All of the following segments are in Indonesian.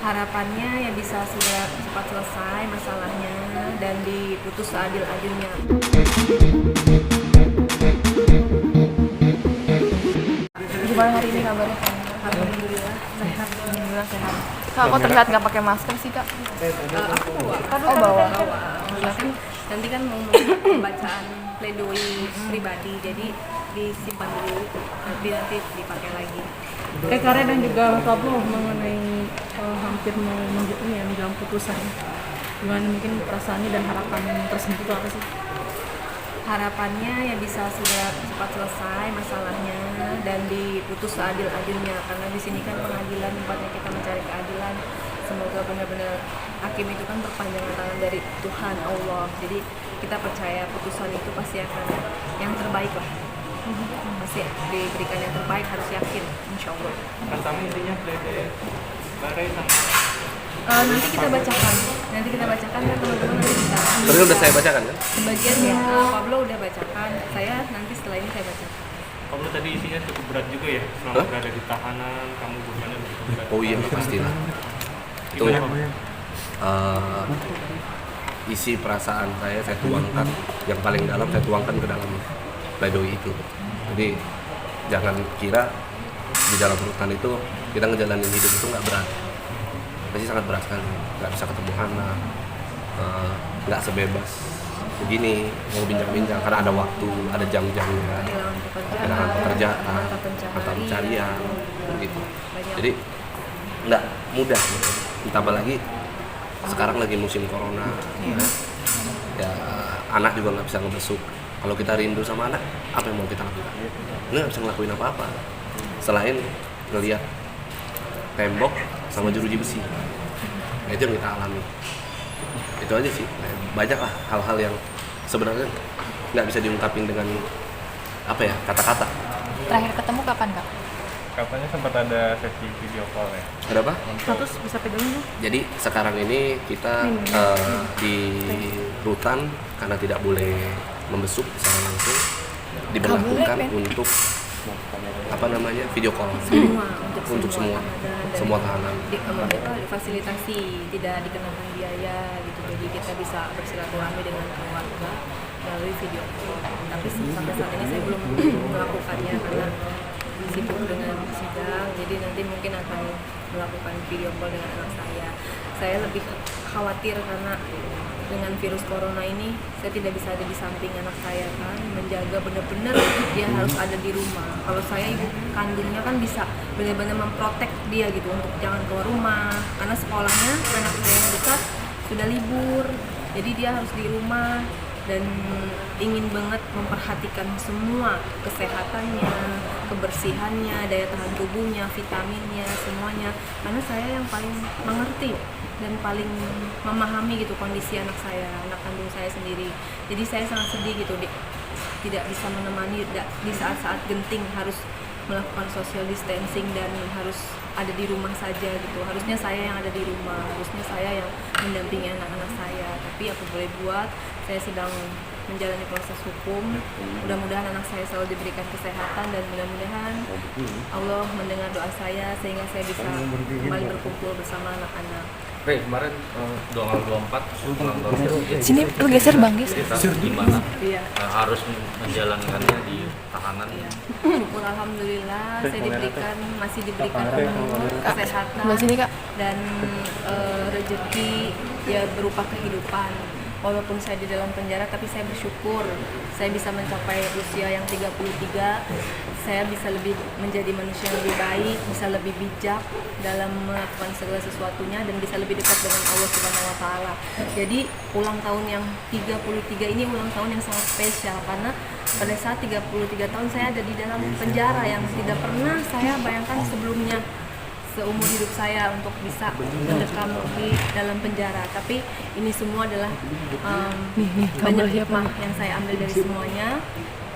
Harapannya ya bisa segera cepat selesai masalahnya dan diputus seadil-adilnya. Gimana hari ini kabarnya? Alhamdulillah sehat. Alhamdulillah sehat. Kak, kok terlihat nggak pakai masker sih, Kak? Aku bawa. Oh, bawa. Nanti kan mau pembacaan pledoi pribadi, jadi disimpan dulu, nanti dipakai lagi. Karet dan juga Mas Pablo mengenai hampir mau menjelang putusan. Gimana mungkin perasaannya dan harapan tersebut itu apa sih? Harapannya ya bisa segera cepat selesai masalahnya dan diputus seadil-adilnya, karena di sini kan pengadilan tempatnya kita mencari keadilan. Semoga benar-benar hakim itu kan perpanjangan tangan dari Tuhan Allah. Jadi kita percaya putusan itu pasti akan yang terbaik lah. Pasti diberikan yang terbaik, harus yakin, insya Allah. Katamu intinya pledoi Barai sama Nanti kita bacakan kan teman-teman nanti bisa. Tadi udah saya bacakan kan? Sebagian ya Pablo udah bacakan, saya nanti setelah ini saya bacakan. kamu tadi isinya cukup berat juga ya, selama berada di tahanan, kamu bebannya begitu berat. Oh iya pastilah. Itu Gimana, Pak? isi perasaan saya tuangkan yang paling dalam, saya tuangkan ke dalam pledoi itu. Jadi jangan kira di dalam rutan itu kita ngejalanin hidup itu nggak berat, pasti sangat berat sekali. Nggak bisa ketemu anak, nggak sebebas begini mau bincang-bincang karena ada waktu, ada jam-jamnya, kehilangan pekerjaan, mata pencarian, gitu. Jadi nggak mudah, gitu. Ditambah lagi sekarang lagi musim corona, ya anak juga nggak bisa ngebesuk. Kalau kita rindu sama anak, apa yang mau kita lakukan? Nggak bisa ngelakuin apa-apa selain ngelihat tembok sama jeruji besi. Nah, itu yang kita alami. Itu aja sih. Banyak lah hal-hal yang sebenarnya nggak bisa diungkapin dengan apa ya, kata-kata. Terakhir ketemu kapan, Kak? Katanya sempat ada sesi video call ya. Ada apa? Status bisa pegang dulu. Jadi sekarang ini kita di rutan karena tidak boleh membesuk secara langsung, diberlakukan untuk video call untuk semua tahanan. Difasilitasi, tidak dikenakan biaya gitu, jadi kita bisa bersilaturahmi dengan keluarga melalui video call. Tapi sampai saat ini saya belum melakukannya karena sibuk dengan sidang, jadi nanti mungkin akan melakukan video call dengan anak saya. Saya lebih khawatir karena dengan virus corona ini saya tidak bisa ada di samping anak saya kan, menjaga benar-benar dia harus ada di rumah. Kalau saya ibu kandungnya kan bisa benar-benar memprotek dia gitu untuk jangan keluar rumah, karena sekolahnya anak saya yang besar sudah libur, jadi dia harus di rumah dan ingin banget memperhatikan semua kesehatannya, kebersihannya, daya tahan tubuhnya, vitaminnya, semuanya, karena saya yang paling mengerti dan paling memahami gitu kondisi anak saya, anak kandung saya sendiri. Jadi saya sangat sedih gitu, tidak bisa menemani di saat-saat genting, harus melakukan social distancing dan harus ada di rumah saja gitu. Harusnya saya yang ada di rumah, harusnya saya yang mendampingi anak-anak saya, tapi apa boleh buat, saya sedang menjalani proses hukum. Mudah-mudahan anak saya selalu diberikan kesehatan dan mudah-mudahan Allah mendengar doa saya sehingga saya bisa kembali berkumpul bersama anak-anak. Kemarin tanggal 24 ulang tahun. Sini lu geser, Bang, geser. Gimana Iya. harus menjalankannya di tahanan? Syukur alhamdulillah saya masih diberikan kesehatan Sebelah sini, Kak. dan rezeki ya berupa kehidupan. Walaupun saya di dalam penjara, tapi saya bersyukur saya bisa mencapai usia yang 33. Saya bisa lebih menjadi manusia yang lebih baik, bisa lebih bijak dalam melakukan segala sesuatunya dan bisa lebih dekat dengan Allah Subhanahu wa taala. Jadi ulang tahun yang 33 ini ulang tahun yang sangat spesial karena pada saat 33 tahun saya ada di dalam penjara yang tidak pernah saya bayangkan sebelumnya seumur hidup saya untuk bisa mendekam di dalam penjara. Tapi ini semua adalah banyak hikmah yang saya ambil dari semuanya.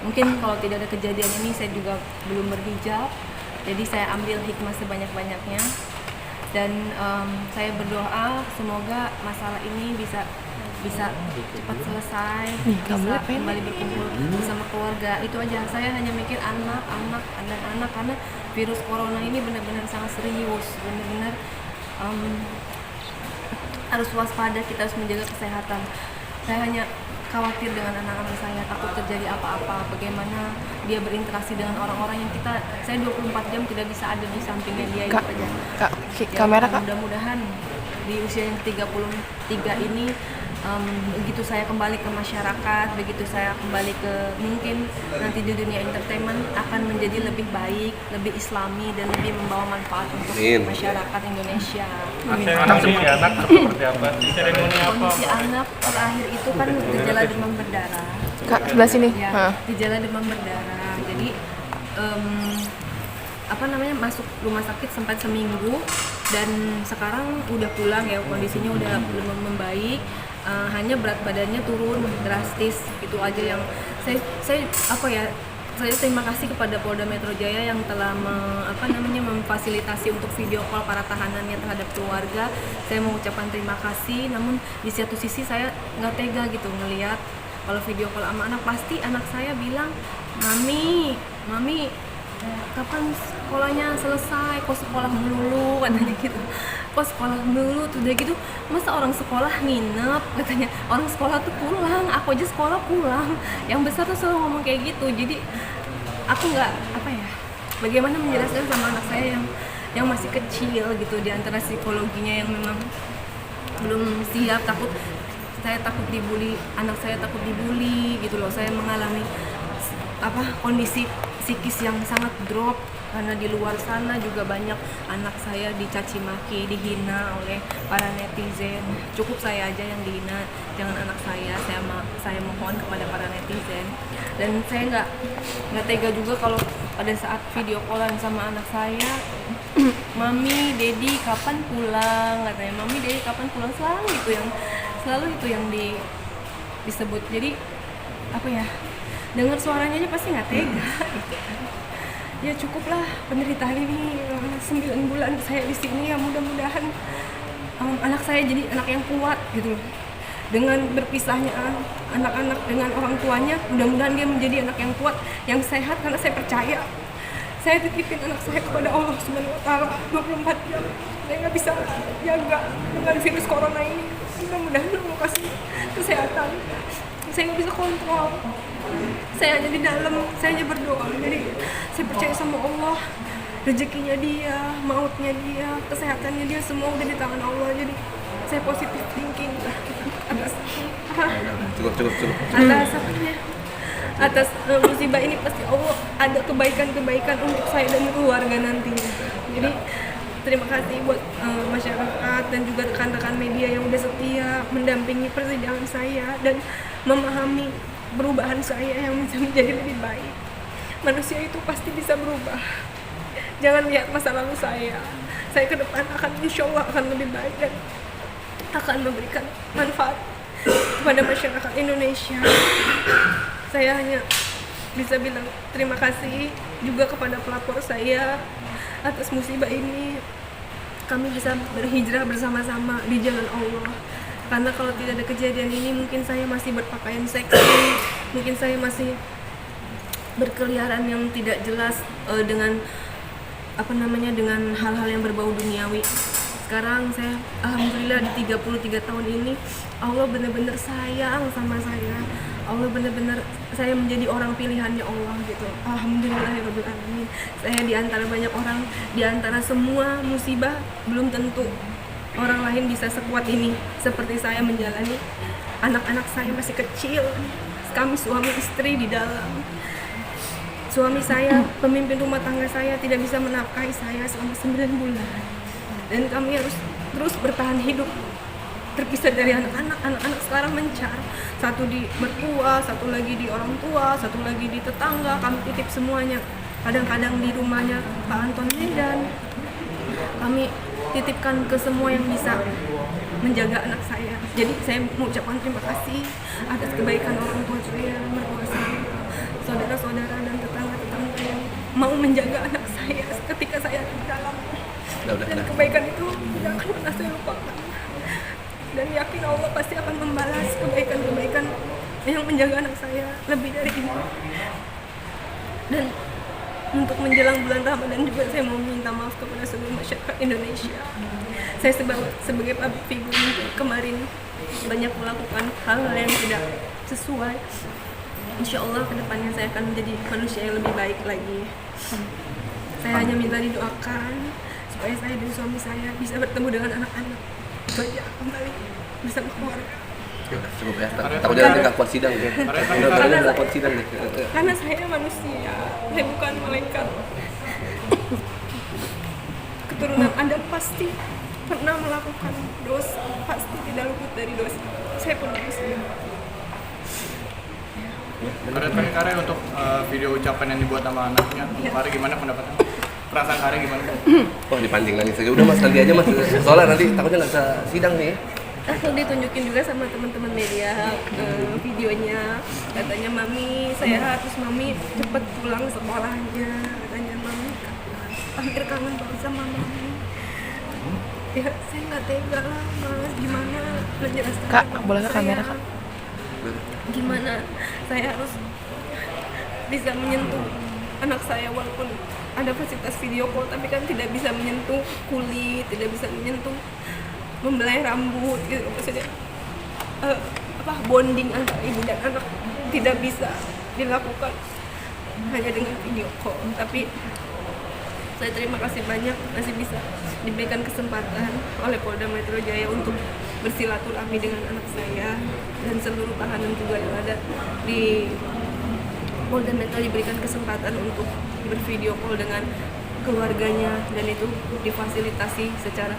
Mungkin kalau tidak ada kejadian ini saya juga belum berhijab, jadi saya ambil hikmah sebanyak-banyaknya dan saya berdoa semoga masalah ini bisa cepat selesai, bisa kembali berkumpul bersama keluarga. Itu aja, saya hanya mikir anak karena virus corona ini benar-benar sangat serius, benar-benar harus waspada, kita harus menjaga kesehatan. Saya hanya khawatir dengan anak-anak saya, takut terjadi apa-apa, bagaimana dia berinteraksi dengan orang-orang yang saya 24 jam tidak bisa ada di sampingnya dia. Kak, itu aja. Kak, Ya, kamera Kak. mudah-mudahan di usia yang 33 ini begitu saya kembali ke masyarakat, begitu saya kembali ke mungkin nanti di dunia entertainment akan menjadi lebih baik, lebih islami dan lebih membawa manfaat untuk Amin. masyarakat Indonesia. Kondisi anak seperti apa sih? Seremoni apa? Kondisi anak terakhir itu kan gejala demam berdarah. Kak, sebelah sini. Ya, Hah. gejala demam berdarah. Jadi masuk rumah sakit sempat seminggu dan sekarang udah pulang ya, kondisinya udah belum membaik. Hanya berat badannya turun drastis, itu aja yang saya terima kasih kepada Polda Metro Jaya yang telah memfasilitasi untuk video call para tahanannya terhadap keluarga. Saya mengucapkan terima kasih, namun di satu sisi saya nggak tega gitu ngelihat kalau video call sama anak, pasti anak saya bilang, mami kapan sekolahnya selesai, kok sekolah melulu, katanya gitu. Kok sekolah melulu tuh, udah gitu masa orang sekolah nginep, katanya orang sekolah tuh pulang, aku aja sekolah pulang. Yang besar tuh selalu ngomong kayak gitu. Jadi aku nggak bagaimana menjelaskan sama anak saya yang masih kecil gitu, di antara psikologinya yang memang belum siap, saya takut dibully, anak saya takut dibully gitu loh. Saya mengalami kondisi psikis yang sangat drop karena di luar sana juga banyak anak saya dicaci maki, dihina oleh para netizen. Cukup saya aja yang dihina, jangan anak saya. Saya mohon kepada para netizen. Dan saya nggak tega juga kalau pada saat video callan sama anak saya, mami, dedi kapan pulang, katanya mami, dedi kapan pulang, selalu itu yang disebut. Jadi dengar suaranya aja pasti nggak tega gitu kan. Ya cukuplah penderitaan ini 9 bulan saya di sini, ya mudah-mudahan anak saya jadi anak yang kuat gitu loh. Dengan berpisahnya anak-anak dengan orang tuanya, mudah-mudahan dia menjadi anak yang kuat, yang sehat, karena saya percaya. Saya titipin anak saya kepada Allah Subhanahu wa Ta'ala 24 jam. Saya nggak bisa jaga dengan virus corona ini. Mudah-mudahan Allah kasih kesehatan. Saya nggak bisa kontrol. Saya hanya di dalam, saya hanya berdoa. Jadi saya percaya sama Allah, rezekinya dia, mautnya dia, kesehatannya dia, semua udah di tangan Allah. Jadi saya positif thinking atas musibah ini pasti Allah ada kebaikan-kebaikan untuk saya dan keluarga nantinya. Jadi terima kasih buat masyarakat dan juga rekan-rekan media yang udah setia mendampingi persidangan saya dan memahami perubahan saya yang bisa menjadi lebih baik. Manusia itu pasti bisa berubah. Jangan lihat masa lalu saya ke depan akan insya Allah akan lebih baik dan akan memberikan manfaat kepada masyarakat Indonesia. Saya hanya bisa bilang terima kasih juga kepada pelapor saya atas musibah ini. Kami bisa berhijrah bersama-sama di jalan Allah. Karena kalau tidak ada kejadian ini, mungkin saya masih berpakaian seksi, mungkin saya masih berkeliaran yang tidak jelas dengan hal-hal yang berbau duniawi. Sekarang saya alhamdulillah di 33 tahun ini Allah benar-benar sayang sama saya. Allah benar-benar, saya menjadi orang pilihannya Allah gitu. Alhamdulillahirabbil alamin. Saya di antara banyak orang, di antara semua musibah, belum tentu orang lain bisa sekuat ini seperti saya menjalani. Anak-anak saya masih kecil, kami suami istri di dalam. Suami saya, pemimpin rumah tangga saya, tidak bisa menafkahi saya selama 9 bulan. Dan kami harus terus bertahan hidup, terpisah dari anak-anak. Anak-anak sekarang mencar, satu di mertua, satu lagi di orang tua, satu lagi di tetangga. Kami titip semuanya, kadang-kadang di rumahnya Pak Anton Medan. Kami titipkan ke semua yang bisa menjaga anak saya. Jadi saya mengucapkan terima kasih atas kebaikan orang tua saya, mertua saya, saudara-saudara dan tetangga-tetangga yang mau menjaga anak saya ketika saya di dalam. Dan kebaikan itu tidak akan pernah saya lupakan. Dan yakin Allah pasti akan membalas kebaikan-kebaikan yang menjaga anak saya lebih dari ini. Dan untuk menjelang bulan Ramadan juga saya mau minta maaf kepada seluruh masyarakat Indonesia. Saya sebagai public figure mungkin kemarin banyak melakukan hal yang tidak sesuai. Insya Allah kedepannya saya akan menjadi manusia yang lebih baik lagi. Saya hanya minta didoakan supaya saya dan suami saya bisa bertemu dengan anak-anak. Itu aja kembali bersama keluarga. Ya udah, cukup ya. Takutnya nanti nggak kuat sidang deh. Udah nggak kuat sidang deh. Karena saya manusia, saya bukan malaikat. Keturunan Anda pasti pernah melakukan dosa, pasti tidak luput dari dosa. Saya pun manusia. Menurut Kare untuk video ucapan yang dibuat sama anaknya, Kare gimana pendapatnya? Perasaan Kare gimana? Oh, dipancing lagi saja. Udah mas, nanti aja mas. Soalnya nanti takutnya nggak bisa sidang nih. Langsung ditunjukin juga sama teman-teman media videonya. Katanya mami sehat, terus mami cepet pulang sekolahnya. Katanya mami hampir kangen banget sama mami. Ya saya nggak tega lah mas, gimana menjelaskan Kak, ke boleh ke saya? kamera, Kak? Gimana saya harus bisa menyentuh anak saya walaupun ada fasilitas video call, tapi kan tidak bisa menyentuh kulit, tidak bisa menyentuh membelai rambut gitu, maksudnya bonding antara ibu dan anak tidak bisa dilakukan hanya dengan video call. Tapi saya terima kasih banyak masih bisa diberikan kesempatan oleh Polda Metro Jaya untuk bersilaturahmi dengan anak saya, dan seluruh tahanan juga yang ada di Polda Metro diberikan kesempatan untuk bervideo call dengan keluarganya, dan itu difasilitasi secara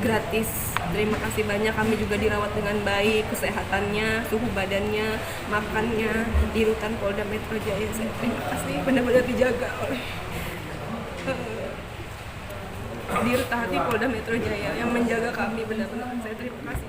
gratis. Terima kasih banyak, kami juga dirawat dengan baik, kesehatannya, suhu badannya, makannya di rutan Polda Metro Jaya. Saya terima kasih, benar-benar dijaga oleh Dirtahati Polda Metro Jaya yang menjaga kami, benar-benar saya terima kasih.